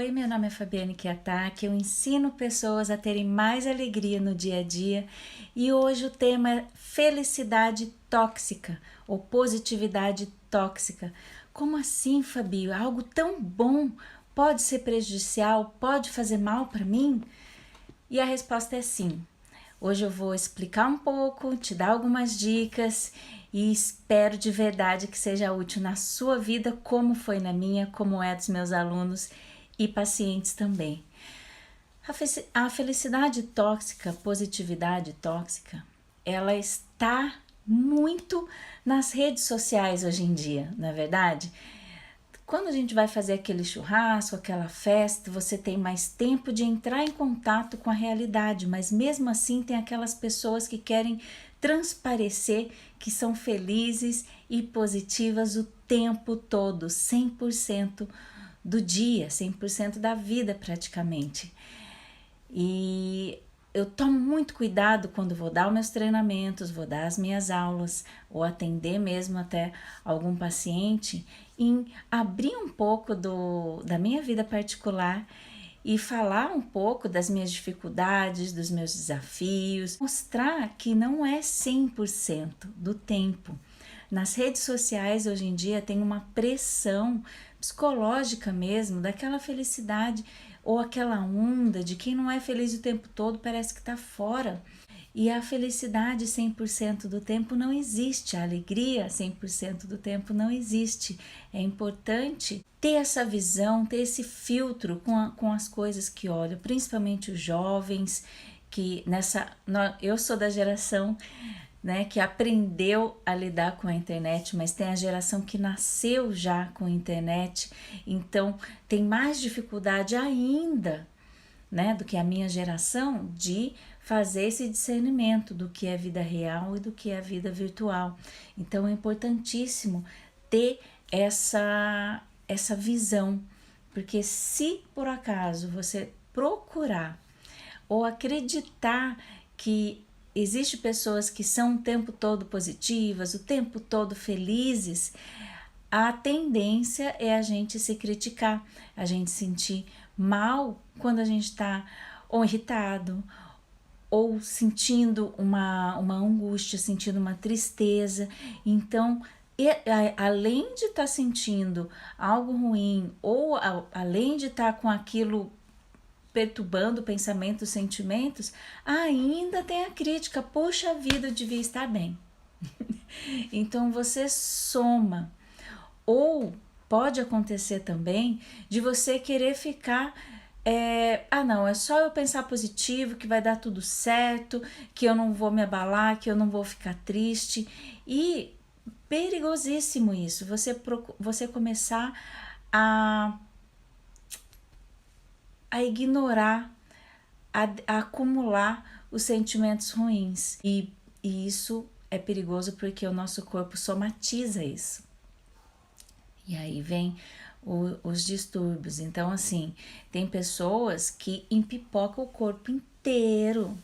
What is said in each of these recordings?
Oi, meu nome é Fabiane Kiataki, eu ensino pessoas a terem mais alegria no dia a dia e hoje o tema é felicidade tóxica ou positividade tóxica. Como assim, Fabi? Algo tão bom pode ser prejudicial, pode fazer mal para mim? E a resposta é sim. Hoje eu vou explicar um pouco, te dar algumas dicas e espero de verdade que seja útil na sua vida, como foi na minha, como é dos meus alunos e pacientes também. A felicidade tóxica, positividade tóxica, ela está muito nas redes sociais hoje em dia, não é verdade? Quando a gente vai fazer aquele churrasco, aquela festa, você tem mais tempo de entrar em contato com a realidade, mas mesmo assim tem aquelas pessoas que querem transparecer que são felizes e positivas o tempo todo, 100% do dia, 100% da vida praticamente. E eu tomo muito cuidado quando vou dar os meus treinamentos, vou dar as minhas aulas ou atender mesmo até algum paciente, em abrir um pouco da minha vida particular e falar um pouco das minhas dificuldades, dos meus desafios, mostrar que não é 100% do tempo. Nas redes sociais hoje em dia tem uma pressão psicológica mesmo, daquela felicidade ou aquela onda de quem não é feliz o tempo todo parece que está fora. E a felicidade 100% do tempo não existe, a alegria 100% do tempo não existe. É importante ter essa visão, ter esse filtro com as coisas que olham, principalmente os jovens, que eu sou da geração, né, que aprendeu a lidar com a internet, mas tem a geração que nasceu já com a internet, então tem mais dificuldade ainda, né, do que a minha geração de fazer esse discernimento do que é vida real e do que é vida virtual. Então é importantíssimo ter essa visão, porque se por acaso você procurar ou acreditar que existe pessoas que são o tempo todo positivas, o tempo todo felizes, a tendência é a gente se criticar, a gente sentir mal quando a gente está ou irritado, ou sentindo uma angústia, sentindo uma tristeza. Então, além de estar sentindo algo ruim, ou além de estar com aquilo perturbando pensamentos, sentimentos, ainda tem a crítica, poxa vida, eu devia estar bem. Então você soma. Ou pode acontecer também de você querer ficar não, é só eu pensar positivo que vai dar tudo certo, que eu não vou me abalar, que eu não vou ficar triste. E perigosíssimo isso, você começar a ignorar, a acumular os sentimentos ruins. E isso é perigoso porque o nosso corpo somatiza isso. E aí vem os distúrbios. Então, assim, tem pessoas que empipocam o corpo inteiro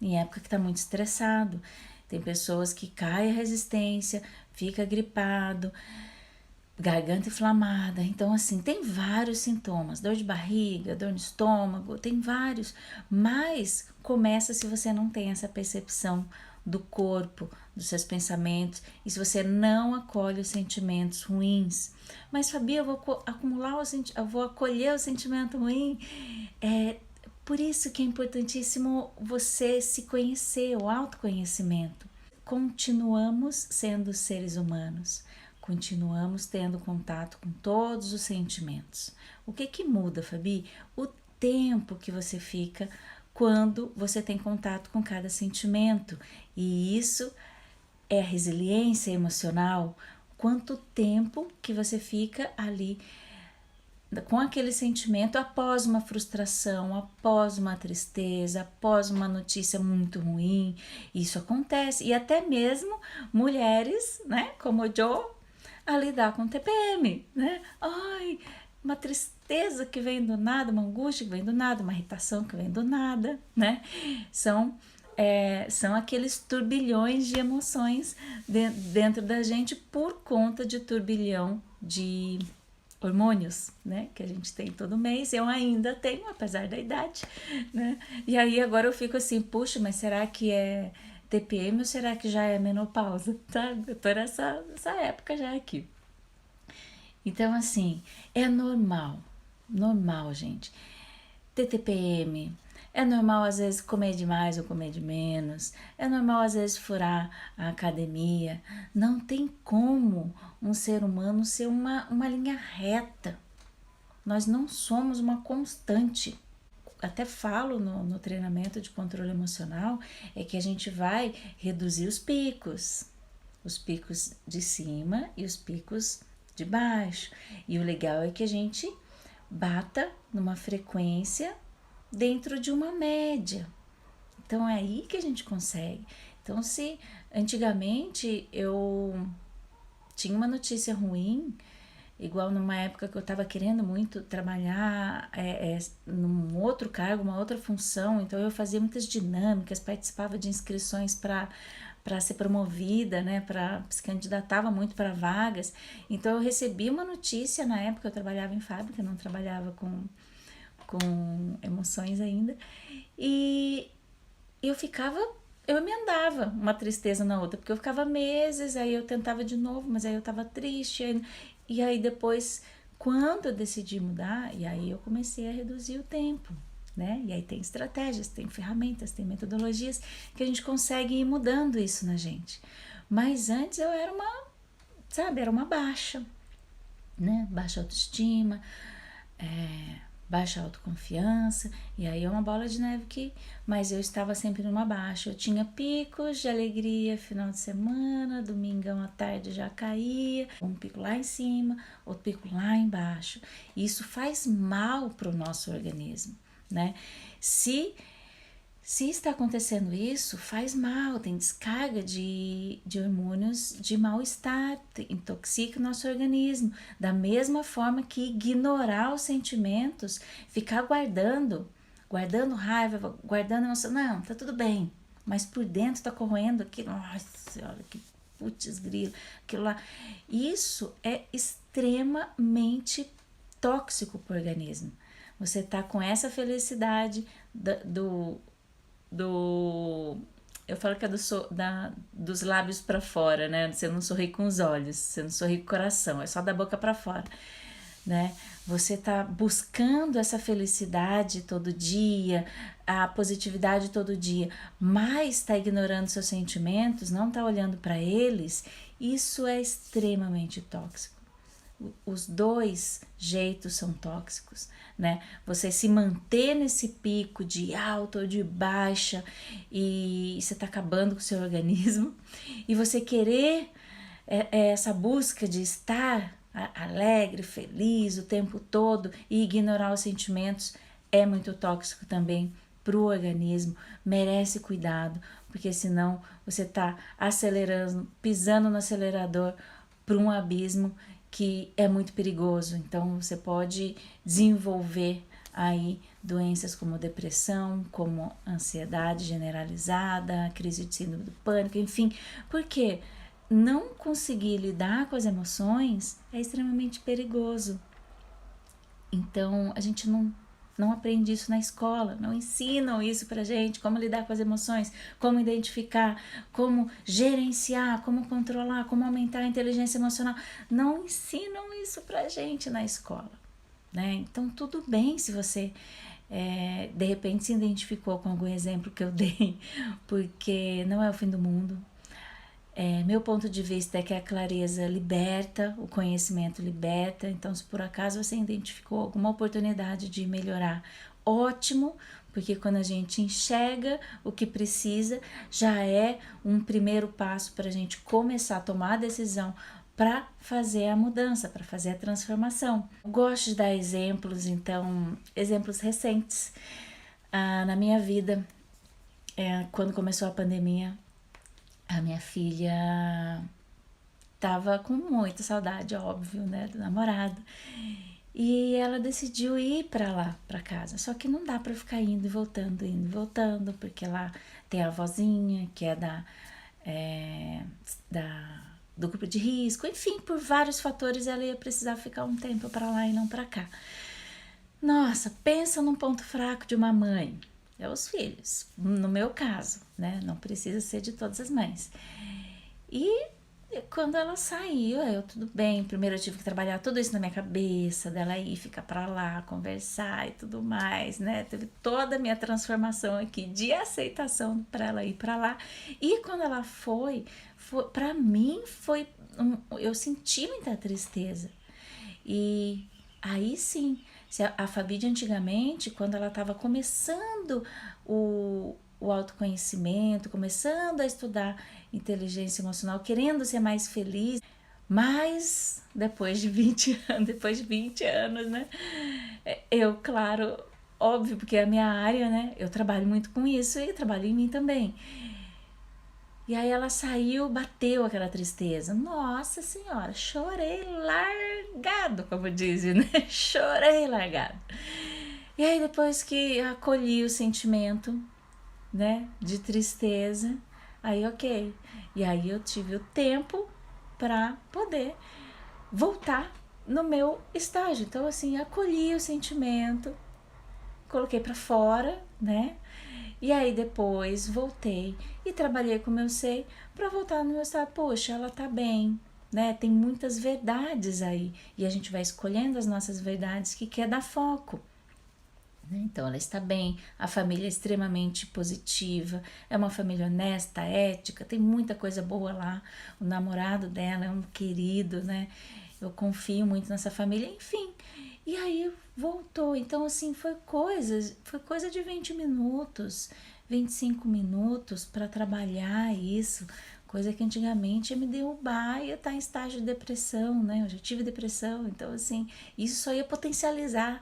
em época que tá muito estressado. Tem pessoas que cai a resistência, fica gripado, garganta inflamada. Então, assim, tem vários sintomas, dor de barriga, dor no estômago, tem vários, mas começa se você não tem essa percepção do corpo, dos seus pensamentos, e se você não acolhe os sentimentos ruins. Mas, Fabi, eu vou acolher o sentimento ruim. Por isso que é importantíssimo você se conhecer, o autoconhecimento. Continuamos sendo seres humanos, continuamos tendo contato com todos os sentimentos. O que muda, Fabi? O tempo que você fica quando você tem contato com cada sentimento. E isso é resiliência emocional. Quanto tempo que você fica ali com aquele sentimento após uma frustração, após uma tristeza, após uma notícia muito ruim. Isso acontece. E até mesmo mulheres, né, como o Joe, a lidar com TPM, né? Ai, uma tristeza que vem do nada, uma angústia que vem do nada, uma irritação que vem do nada, né? São aqueles turbilhões de emoções dentro da gente por conta de turbilhão de hormônios, né, que a gente tem todo mês, eu ainda tenho, apesar da idade, né, e aí agora eu fico assim, puxa, mas será que é TPM ou será que já é menopausa, tá? Eu tô nessa época já aqui. Então, assim, é normal, gente, ter TPM, é normal às vezes comer demais ou comer de menos, é normal às vezes furar a academia, não tem como um ser humano ser uma linha reta, nós não somos uma constante. Até falo no treinamento de controle emocional, é que a gente vai reduzir os picos de cima e os picos de baixo. E o legal é que a gente bata numa frequência dentro de uma média. Então é aí que a gente consegue. Então, se antigamente eu tinha uma notícia ruim, igual numa época que eu estava querendo muito trabalhar num outro cargo, uma outra função, então eu fazia muitas dinâmicas, participava de inscrições para ser promovida, né, se candidatava muito para vagas. Então eu recebi uma notícia na época, eu trabalhava em fábrica, não trabalhava com emoções ainda, e eu emendava uma tristeza na outra, porque eu ficava meses, aí eu tentava de novo, mas aí eu tava triste, e aí depois, quando eu decidi mudar, e aí eu comecei a reduzir o tempo, né? E aí tem estratégias, tem ferramentas, tem metodologias que a gente consegue ir mudando isso na gente. Mas antes eu era era uma baixa, né? Baixa autoestima, baixa autoconfiança, e aí é uma bola de neve mas eu estava sempre numa baixa, eu tinha picos de alegria final de semana, domingão à tarde já caía, um pico lá em cima, outro pico lá embaixo, e isso faz mal para o nosso organismo, né? Se está acontecendo isso, faz mal, tem descarga de hormônios de mal-estar, intoxica o nosso organismo. Da mesma forma que ignorar os sentimentos, ficar guardando raiva, guardando emoção. Não, tá tudo bem, mas por dentro tá corroendo aquilo. Nossa senhora, que putz grilo, aquilo lá. Isso é extremamente tóxico para o organismo. Você tá com essa felicidade eu falo que é dos lábios para fora, né? Você não sorri com os olhos, você não sorri com o coração, é só da boca para fora, né? Você tá buscando essa felicidade todo dia, a positividade todo dia, mas tá ignorando seus sentimentos, não tá olhando para eles, isso é extremamente tóxico. Os dois jeitos são tóxicos, né? Você se manter nesse pico de alta ou de baixa e você tá acabando com o seu organismo, e você querer essa busca de estar alegre, feliz o tempo todo e ignorar os sentimentos é muito tóxico também para o organismo, merece cuidado, porque senão você tá acelerando, pisando no acelerador para um abismo que é muito perigoso. Então você pode desenvolver aí doenças como depressão, como ansiedade generalizada, crise de síndrome do pânico, enfim, porque não conseguir lidar com as emoções é extremamente perigoso. Então a gente não aprende isso na escola, não ensinam isso pra gente, como lidar com as emoções, como identificar, como gerenciar, como controlar, como aumentar a inteligência emocional. Não ensinam isso pra gente na escola, né? Então tudo bem se você de repente se identificou com algum exemplo que eu dei, porque não é o fim do mundo. Meu ponto de vista é que a clareza liberta, o conhecimento liberta. Então, se por acaso você identificou alguma oportunidade de melhorar, ótimo, porque quando a gente enxerga o que precisa, já é um primeiro passo para a gente começar a tomar a decisão para fazer a mudança, para fazer a transformação. Eu gosto de dar exemplos, então, exemplos recentes na minha vida. Quando começou a pandemia, a minha filha tava com muita saudade, óbvio, né, do namorado. E ela decidiu ir para lá, para casa. Só que não dá para ficar indo e voltando, porque lá tem a vozinha, que é da do grupo de risco, enfim, por vários fatores ela ia precisar ficar um tempo para lá e não para cá. Nossa, pensa num ponto fraco de uma mãe, é os filhos, no meu caso, né? Não precisa ser de todas as mães. E quando ela saiu, eu tudo bem. Primeiro eu tive que trabalhar tudo isso na minha cabeça, dela ir ficar pra lá, conversar e tudo mais, né? Teve toda a minha transformação aqui de aceitação para ela ir pra lá. E quando ela foi para mim eu senti muita tristeza. E aí sim, a Fabi de antigamente, quando ela estava começando o autoconhecimento, começando a estudar inteligência emocional, querendo ser mais feliz, mas depois de 20 anos, né? Eu, claro, óbvio, porque é a minha área, né? Eu trabalho muito com isso e trabalho em mim também. E aí ela saiu, bateu aquela tristeza. Nossa Senhora, chorei largado, como dizem, né? Chorei largado. E aí depois que acolhi o sentimento, né, de tristeza, aí ok. E aí eu tive o tempo para poder voltar no meu estágio. Então assim, acolhi o sentimento, coloquei para fora, né? E aí depois voltei e trabalhei com o meu SEI para voltar no meu estado. Poxa, ela tá bem, né? Tem muitas verdades aí e a gente vai escolhendo as nossas verdades que quer dar foco. Então ela está bem, a família é extremamente positiva, é uma família honesta, ética, tem muita coisa boa lá. O namorado dela é um querido, né? Eu confio muito nessa família, enfim. E aí voltou. Então assim, foi coisa de 20 minutos, 25 minutos para trabalhar isso. Coisa que antigamente ia me derrubar e ia estar em estágio de depressão, né? Eu já tive depressão, então assim, isso só ia potencializar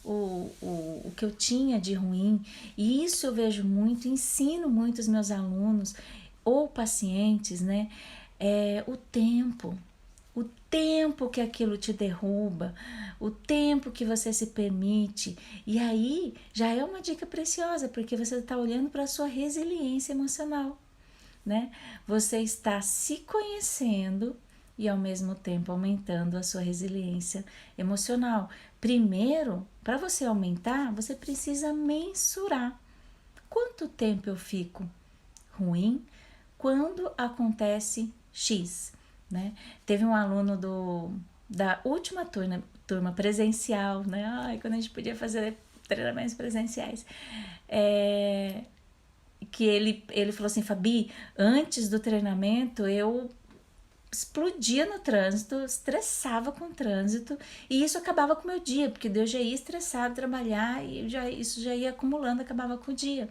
o que eu tinha de ruim. E isso eu vejo muito, ensino muito os meus alunos ou pacientes, né? O tempo que aquilo te derruba, o tempo que você se permite. E aí já é uma dica preciosa, porque você está olhando para a sua resiliência emocional, né? Você está se conhecendo e ao mesmo tempo aumentando a sua resiliência emocional. Primeiro, para você aumentar, você precisa mensurar quanto tempo eu fico ruim quando acontece X, né? Teve um aluno da última turma presencial, né? Ai, quando a gente podia fazer treinamentos presenciais, que ele falou assim: Fabi, antes do treinamento eu explodia no trânsito, estressava com o trânsito, e isso acabava com o meu dia, porque eu já ia estressado trabalhar e isso já ia acumulando, acabava com o dia.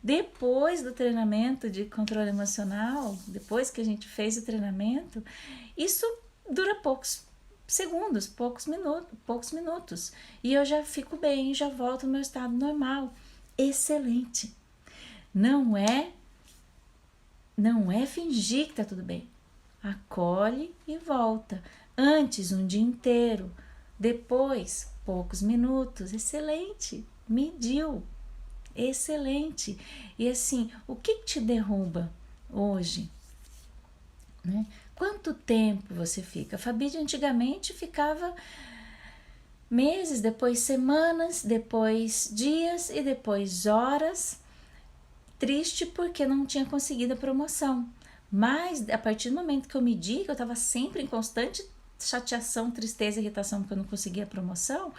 Depois do treinamento de controle emocional, depois que a gente fez o treinamento, isso dura poucos segundos, poucos minutos, e eu já fico bem, já volto ao meu estado normal. Excelente. Não é fingir que tá tudo bem. Acolhe e volta. Antes, um dia inteiro. Depois, poucos minutos. Excelente. Mediu. Excelente. E assim, o que te derruba hoje? Né? Quanto tempo você fica? A Fabi de antigamente ficava meses, depois semanas, depois dias e depois horas, triste porque não tinha conseguido a promoção. Mas a partir do momento que eu medi, que eu estava sempre em constante chateação, tristeza, irritação porque eu não conseguia a promoção,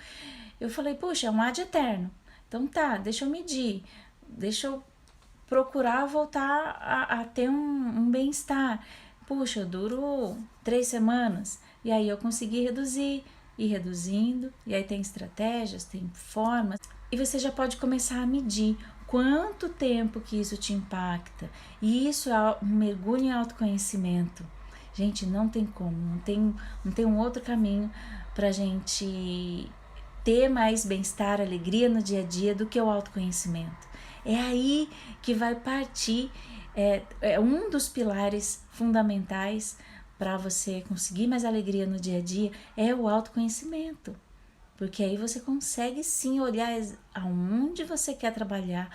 eu falei, puxa, é um ad eterno. Então tá, deixa eu medir, deixa eu procurar voltar a ter um bem-estar. Puxa, eu duro 3 semanas. E aí eu consegui reduzir, ir reduzindo, e aí tem estratégias, tem formas, e você já pode começar a medir quanto tempo que isso te impacta. E isso é um mergulho em autoconhecimento. Gente, não tem como, não tem um outro caminho pra gente ter mais bem-estar, alegria no dia a dia do que o autoconhecimento. É aí que vai partir, é um dos pilares fundamentais para você conseguir mais alegria no dia a dia, é o autoconhecimento. Porque aí você consegue sim olhar aonde você quer trabalhar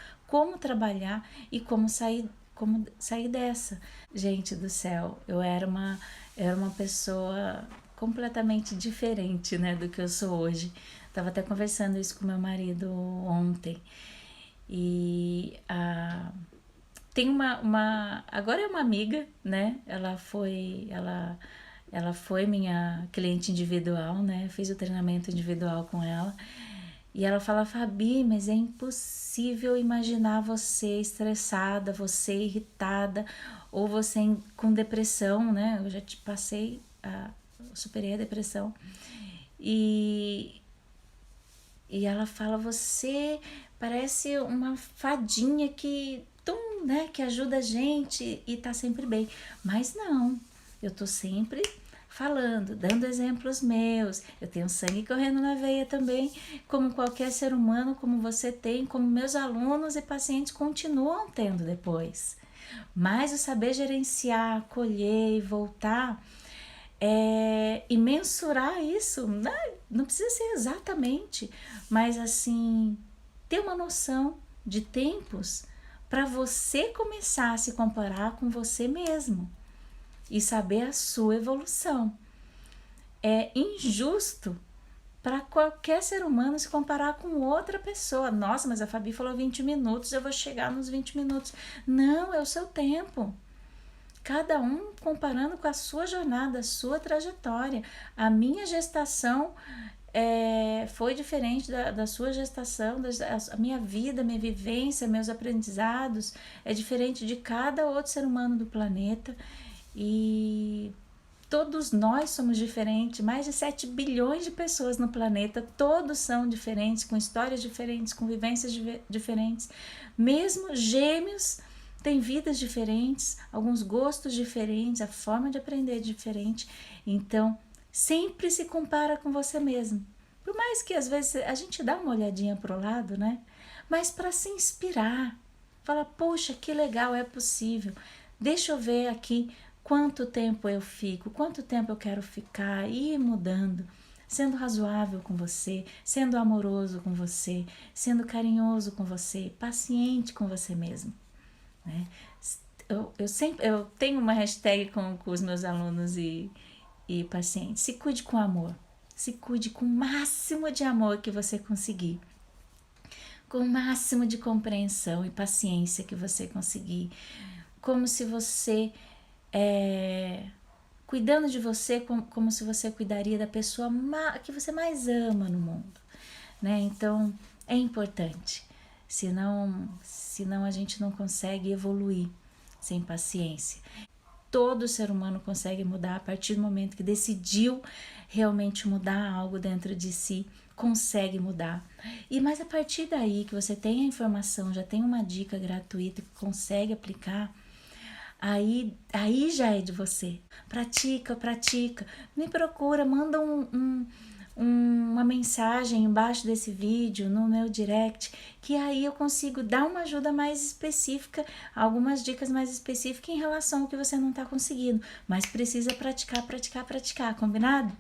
e como sair dessa. Gente do céu, eu era era uma pessoa completamente diferente, né, do que eu sou hoje. Tava até conversando isso com meu marido ontem. E tem agora é uma amiga, né? Ela foi minha cliente individual, né? Fiz o treinamento individual com ela. E ela fala: Fabi, mas é impossível imaginar você estressada, você irritada, ou você com depressão, né? Eu já te passei, superei a depressão. E ela fala: você parece uma fadinha né, que ajuda a gente e tá sempre bem. Mas não, eu tô sempre falando, dando exemplos meus. Eu tenho sangue correndo na veia também, como qualquer ser humano, como você tem, como meus alunos e pacientes continuam tendo depois. Mas o saber gerenciar, acolher e voltar e mensurar isso, não precisa ser exatamente, mas assim, ter uma noção de tempos para você começar a se comparar com você mesmo e saber a sua evolução. É injusto para qualquer ser humano se comparar com outra pessoa. Nossa, mas a Fabi falou 20 minutos, eu vou chegar nos 20 minutos. Não, é o seu tempo. Cada um comparando com a sua jornada, a sua trajetória. A minha gestação foi diferente da sua gestação, a minha vida, minha vivência, meus aprendizados é diferente de cada outro ser humano do planeta. E todos nós somos diferentes, mais de 7 bilhões de pessoas no planeta, todos são diferentes, com histórias diferentes, com vivências diferentes. Mesmo gêmeos têm vidas diferentes, alguns gostos diferentes, a forma de aprender é diferente. Então, sempre se compara com você mesmo. Por mais que às vezes a gente dá uma olhadinha pro lado, né? Mas para se inspirar. Fala, poxa, que legal, é possível. Deixa eu ver aqui quanto tempo eu fico, quanto tempo eu quero ficar, e ir mudando, sendo razoável com você, sendo amoroso com você, sendo carinhoso com você, paciente com você mesmo. Né? Eu tenho uma hashtag com os meus alunos e pacientes: se cuide com amor, se cuide com o máximo de amor que você conseguir, com o máximo de compreensão e paciência que você conseguir, como se você cuidando de você como se você cuidaria da pessoa que você mais ama no mundo, né? Então é importante, senão a gente não consegue evoluir sem paciência. Todo ser humano consegue mudar a partir do momento que decidiu realmente mudar algo dentro de si, consegue mudar. Mas a partir daí que você tem a informação, já tem uma dica gratuita que consegue aplicar, aí já é de você. Pratica. Me procura, manda uma mensagem embaixo desse vídeo, no meu direct, que aí eu consigo dar uma ajuda mais específica, algumas dicas mais específicas em relação ao que você não está conseguindo. Mas precisa praticar, combinado?